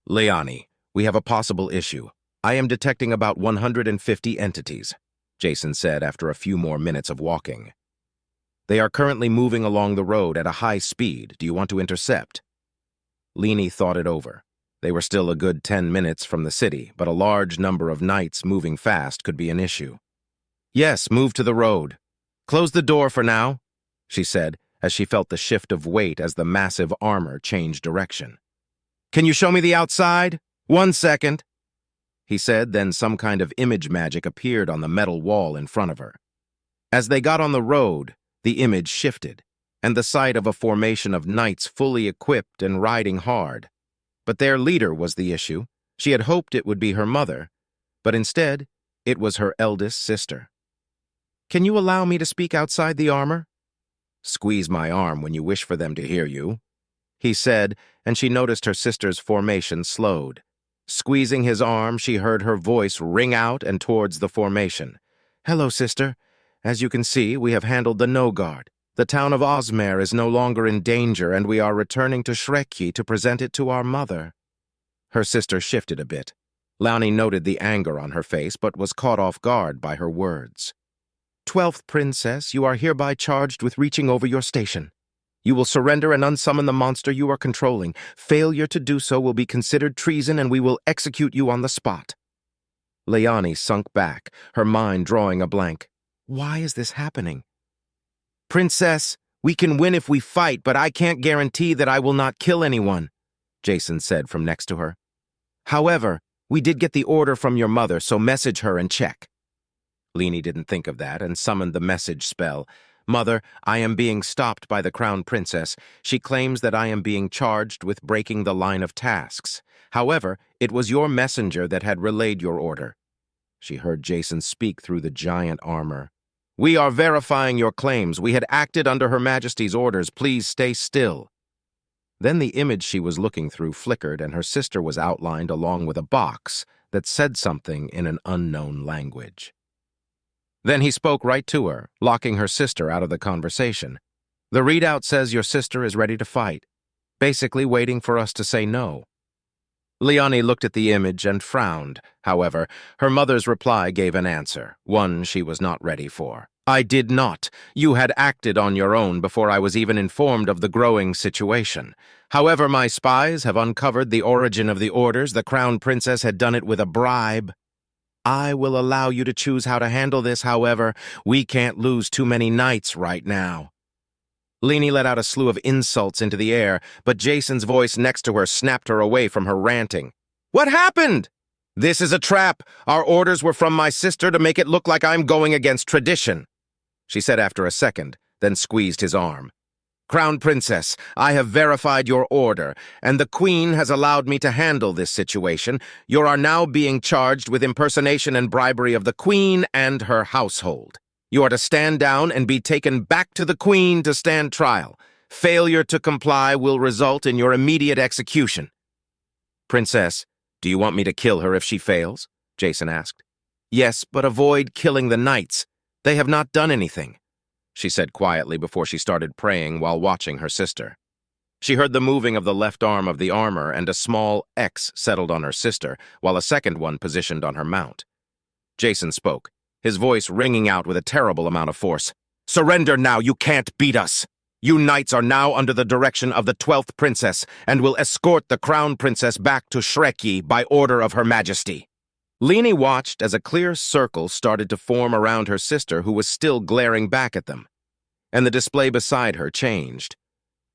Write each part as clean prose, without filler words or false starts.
Leani, we have a possible issue. I am detecting about 150 entities, Jason said after a few more minutes of walking. They are currently moving along the road at a high speed. Do you want to intercept? Leani thought it over. They were still a good 10 minutes from the city, but a large number of knights moving fast could be an issue. Yes, move to the road. Close the door for now, she said, as she felt the shift of weight as the massive armor changed direction. Can you show me the outside? 1 second, he said, then some kind of image magic appeared on the metal wall in front of her. As they got on the road, the image shifted, and the sight of a formation of knights fully equipped and riding hard. But their leader was the issue. She had hoped it would be her mother, but instead, it was her eldest sister. Can you allow me to speak outside the armor? Squeeze my arm when you wish for them to hear you, he said, and she noticed her sister's formation slowed. Squeezing his arm, she heard her voice ring out and towards the formation. Hello, sister. As you can see, we have handled the No-Guard. The town of Ozmare is no longer in danger, and we are returning to Shrekki to present it to our mother. Her sister shifted a bit. Leani noted the anger on her face, but was caught off guard by her words. 12th Princess, you are hereby charged with reaching over your station. You will surrender and unsummon the monster you are controlling. Failure to do so will be considered treason, and we will execute you on the spot. Leani sunk back, her mind drawing a blank. Why is this happening? Princess, we can win if we fight, but I can't guarantee that I will not kill anyone, Jason said from next to her. However, we did get the order from your mother, so message her and check. Leani didn't think of that and summoned the message spell. Mother, I am being stopped by the Crown Princess. She claims that I am being charged with breaking the line of tasks. However, it was your messenger that had relayed your order. She heard Jason speak through the giant armor. We are verifying your claims. We had acted under Her Majesty's orders. Please stay still. Then the image she was looking through flickered, and her sister was outlined along with a box that said something in an unknown language. Then he spoke right to her, locking her sister out of the conversation. The readout says your sister is ready to fight, basically waiting for us to say no. Leani looked at the image and frowned. However, her mother's reply gave an answer, one she was not ready for. I did not. You had acted on your own before I was even informed of the growing situation. However, my spies have uncovered the origin of the orders. The Crown Princess had done it with a bribe. I will allow you to choose how to handle this, however. We can't lose too many knights right now. Leani let out a slew of insults into the air, but Jason's voice next to her snapped her away from her ranting. What happened? This is a trap. Our orders were from my sister to make it look like I'm going against tradition, she said after a second, then squeezed his arm. Crown Princess, I have verified your order, and the Queen has allowed me to handle this situation. You are now being charged with impersonation and bribery of the Queen and her household. You are to stand down and be taken back to the Queen to stand trial. Failure to comply will result in your immediate execution. Princess, do you want me to kill her if she fails? Jason asked. Yes, but avoid killing the knights. They have not done anything, she said quietly before she started praying while watching her sister. She heard the moving of the left arm of the armor, and a small X settled on her sister, while a second one positioned on her mount. Jason spoke, his voice ringing out with a terrible amount of force. Surrender now, you can't beat us! You knights are now under the direction of the 12th Princess, and will escort the Crown Princess back to Shrekki by order of Her Majesty. Leani watched as a clear circle started to form around her sister, who was still glaring back at them. And the display beside her changed.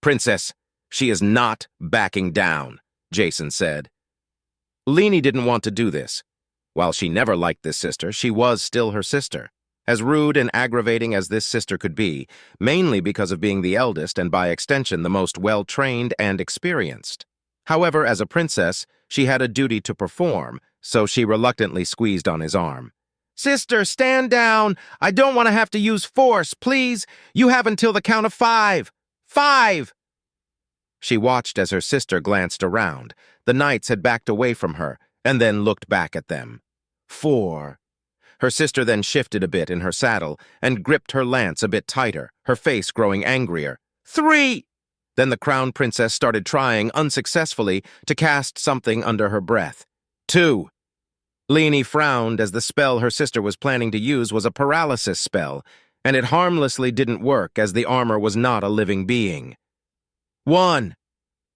Princess, she is not backing down, Jason said. Leani didn't want to do this. While she never liked this sister, she was still her sister. As rude and aggravating as this sister could be, mainly because of being the eldest and by extension the most well-trained and experienced. However, as a princess, she had a duty to perform, so she reluctantly squeezed on his arm. Sister, stand down! I don't want to have to use force, please! You have until the count of 5! 5! She watched as her sister glanced around. The knights had backed away from her, and then looked back at them. 4. Her sister then shifted a bit in her saddle and gripped her lance a bit tighter, her face growing angrier. 3! Then the crown princess started trying, unsuccessfully, to cast something under her breath. 2. Leani frowned as the spell her sister was planning to use was a paralysis spell, and it harmlessly didn't work as the armor was not a living being. 1.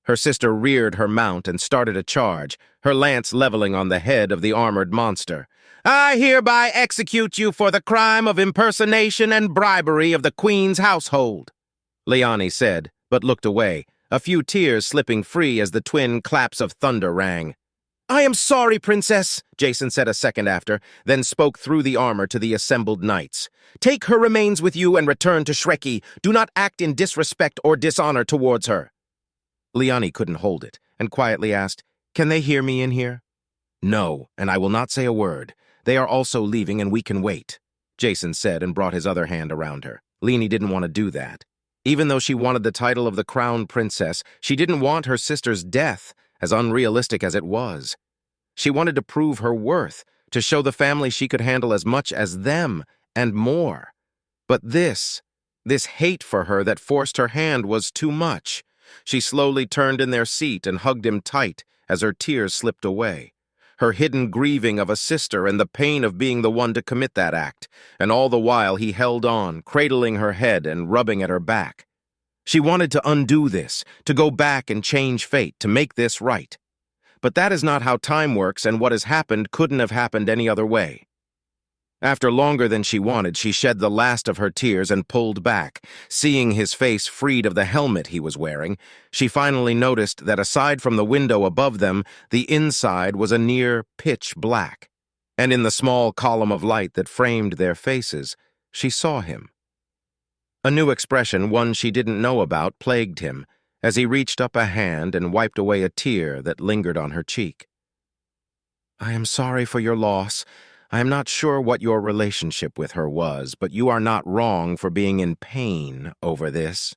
Her sister reared her mount and started a charge, her lance leveling on the head of the armored monster. I hereby execute you for the crime of impersonation and bribery of the queen's household, Leani said, but looked away, a few tears slipping free as the twin claps of thunder rang. I am sorry, princess, Jason said a second after, then spoke through the armor to the assembled knights. Take her remains with you and return to Shreki. Do not act in disrespect or dishonor towards her. Leani couldn't hold it, and quietly asked, Can they hear me in here? No, and I will not say a word. They are also leaving and we can wait, Jason said and brought his other hand around her. Leani didn't want to do that. Even though she wanted the title of the crown princess, she didn't want her sister's death, as unrealistic as it was. She wanted to prove her worth, to show the family she could handle as much as them, and more. But this hate for her that forced her hand was too much. She slowly turned in their seat and hugged him tight as her tears slipped away. Her hidden grieving of a sister and the pain of being the one to commit that act, and all the while he held on, cradling her head and rubbing at her back. She wanted to undo this, to go back and change fate, to make this right. But that is not how time works, and what has happened couldn't have happened any other way. After longer than she wanted, she shed the last of her tears and pulled back. Seeing his face freed of the helmet he was wearing, she finally noticed that aside from the window above them, the inside was a near pitch black. And in the small column of light that framed their faces, she saw him. A new expression, one she didn't know about, plagued him, as he reached up a hand and wiped away a tear that lingered on her cheek. I am sorry for your loss. I am not sure what your relationship with her was, but you are not wrong for being in pain over this,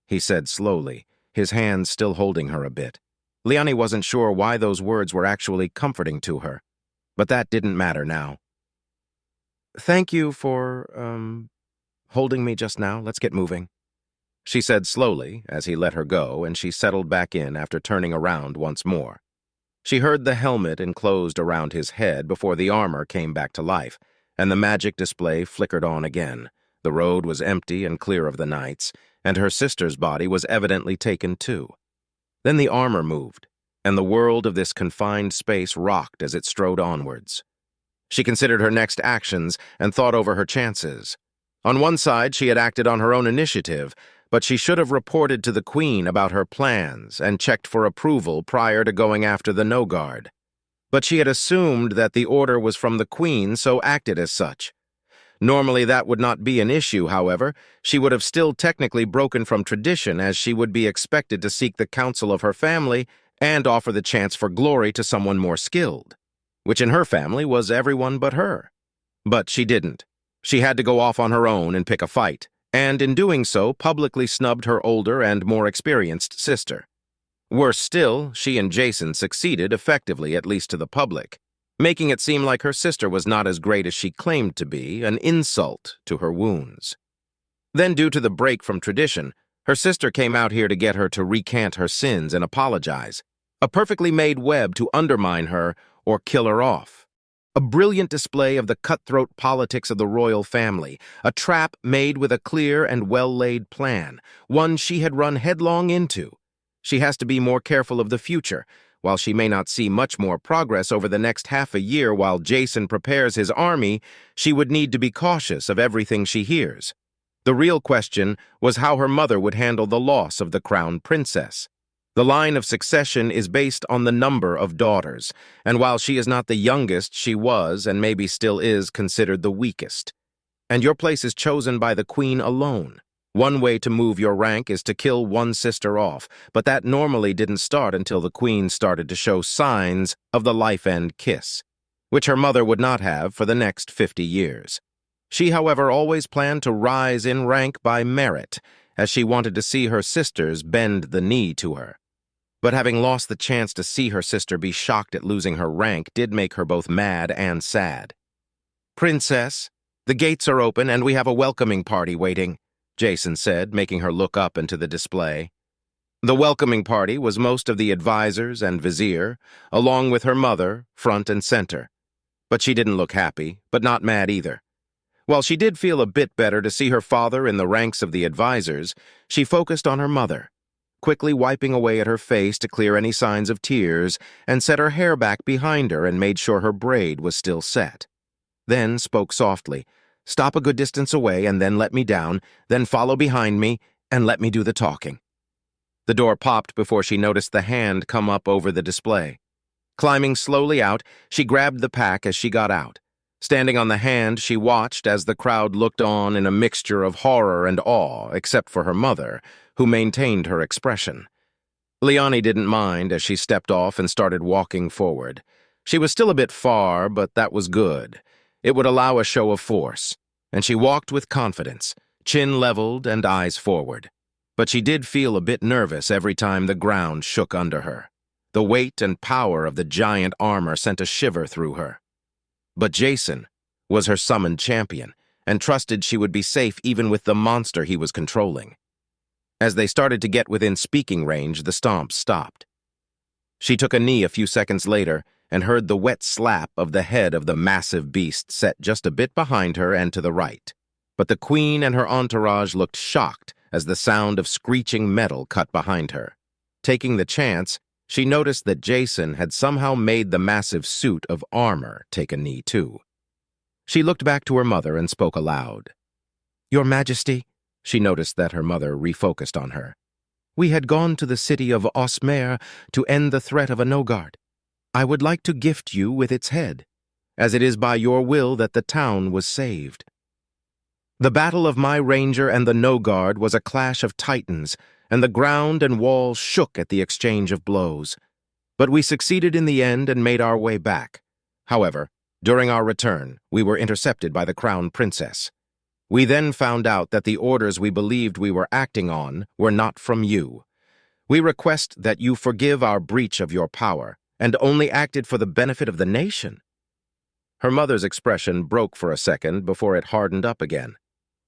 he said slowly, his hands still holding her a bit. Leani wasn't sure why those words were actually comforting to her, but that didn't matter now. Thank you for, holding me just now. Let's get moving, she said slowly as he let her go, and she settled back in after turning around once more. She heard the helmet enclosed around his head before the armor came back to life, and the magic display flickered on again. The road was empty and clear of the knights, and her sister's body was evidently taken too. Then the armor moved, and the world of this confined space rocked as it strode onwards. She considered her next actions and thought over her chances. On one side, she had acted on her own initiative, but she should have reported to the Queen about her plans and checked for approval prior to going after the No-Guard. But she had assumed that the order was from the Queen, so acted as such. Normally that would not be an issue, however. She would have still technically broken from tradition, as she would be expected to seek the counsel of her family and offer the chance for glory to someone more skilled, which in her family was everyone but her. But she didn't. She had to go off on her own and pick a fight, and in doing so publicly snubbed her older and more experienced sister. Worse still, she and Jason succeeded effectively, at least to the public, making it seem like her sister was not as great as she claimed to be, an insult to her wounds. Then, due to the break from tradition, her sister came out here to get her to recant her sins and apologize, a perfectly made web to undermine her or kill her off. A brilliant display of the cutthroat politics of the royal family, a trap made with a clear and well-laid plan, one she had run headlong into. She has to be more careful of the future. While she may not see much more progress over the next half a year while Jason prepares his army, she would need to be cautious of everything she hears. The real question was how her mother would handle the loss of the crown princess. The line of succession is based on the number of daughters, and while she is not the youngest, she was, and maybe still is, considered the weakest. And your place is chosen by the queen alone. One way to move your rank is to kill one sister off, but that normally didn't start until the queen started to show signs of the life-end kiss, which her mother would not have for the next 50 years. She, however, always planned to rise in rank by merit, as she wanted to see her sisters bend the knee to her. But having lost the chance to see her sister be shocked at losing her rank did make her both mad and sad. Princess, the gates are open and we have a welcoming party waiting, Jason said, making her look up into the display. The welcoming party was most of the advisors and vizier, along with her mother, front and center. But she didn't look happy, but not mad either. While she did feel a bit better to see her father in the ranks of the advisors, she focused on her mother, quickly wiping away at her face to clear any signs of tears, and set her hair back behind her and made sure her braid was still set. Then spoke softly, "Stop a good distance away and then let me down, then follow behind me and let me do the talking." The door popped before she noticed the hand come up over the display. Climbing slowly out, she grabbed the pack as she got out. Standing on the hand, she watched as the crowd looked on in a mixture of horror and awe, except for her mother, who maintained her expression. Leani didn't mind as she stepped off and started walking forward. She was still a bit far, but that was good. It would allow a show of force, and she walked with confidence, chin leveled and eyes forward. But she did feel a bit nervous every time the ground shook under her. The weight and power of the giant armor sent a shiver through her. But Jason was her summoned champion, and trusted she would be safe even with the monster he was controlling. As they started to get within speaking range, the stomps stopped. She took a knee a few seconds later and heard the wet slap of the head of the massive beast set just a bit behind her and to the right. But the queen and her entourage looked shocked as the sound of screeching metal cut behind her. Taking the chance, she noticed that Jason had somehow made the massive suit of armor take a knee too. She looked back to her mother and spoke aloud. "Your Majesty," she noticed that her mother refocused on her. "We had gone to the city of Osmer to end the threat of a no-guard. I would like to gift you with its head, as it is by your will that the town was saved. The battle of my ranger and the no-guard was a clash of titans, and the ground and walls shook at the exchange of blows. But we succeeded in the end and made our way back. However, during our return, we were intercepted by the crown princess. We then found out that the orders we believed we were acting on were not from you. We request that you forgive our breach of your power, and only acted for the benefit of the nation." Her mother's expression broke for a second before it hardened up again.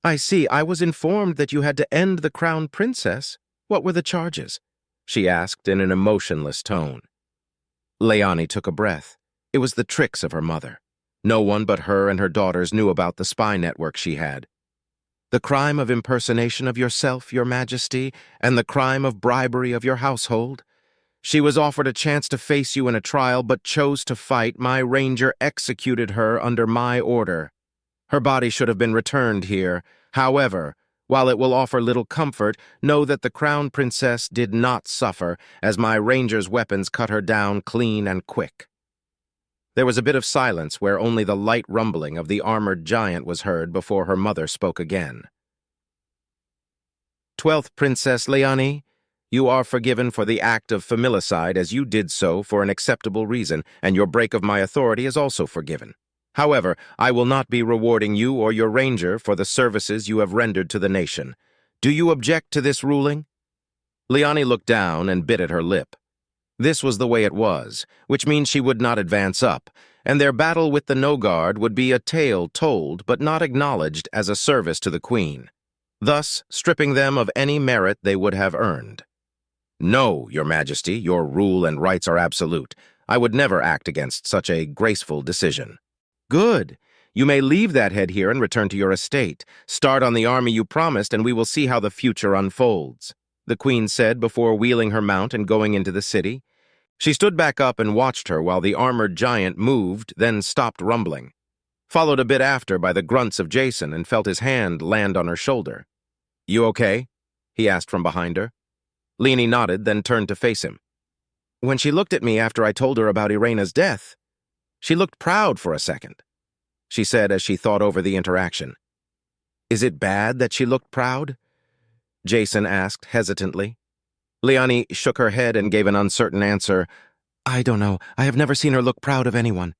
"I see. I was informed that you had to end the crown princess. What were the charges?" she asked in an emotionless tone. Leani took a breath. It was the tricks of her mother. No one but her and her daughters knew about the spy network she had. "The crime of impersonation of yourself, Your Majesty, and the crime of bribery of your household. She was offered a chance to face you in a trial, but chose to fight. My ranger executed her under my order. Her body should have been returned here. However, while it will offer little comfort, know that the crown princess did not suffer, as my ranger's weapons cut her down clean and quick." There was a bit of silence where only the light rumbling of the armored giant was heard before her mother spoke again. "12th Princess Leani, you are forgiven for the act of familicide, as you did so for an acceptable reason, and your break of my authority is also forgiven. However, I will not be rewarding you or your ranger for the services you have rendered to the nation. Do you object to this ruling?" Leani looked down and bit at her lip. This was the way it was, which means she would not advance up, and their battle with the no-guard would be a tale told but not acknowledged as a service to the queen, thus stripping them of any merit they would have earned. "No, Your Majesty, your rule and rights are absolute. I would never act against such a graceful decision." "Good. You may leave that head here and return to your estate. Start on the army you promised, and we will see how the future unfolds," the queen said before wheeling her mount and going into the city. She stood back up and watched her while the armored giant moved, then stopped rumbling. Followed a bit after by the grunts of Jason, and felt his hand land on her shoulder. "You okay?" he asked from behind her. Leani nodded, then turned to face him. "When she looked at me after I told her about Irena's death, she looked proud for a second," she said as she thought over the interaction. "Is it bad that she looked proud?" Jason asked hesitantly. Leani shook her head and gave an uncertain answer. "I don't know. I have never seen her look proud of anyone."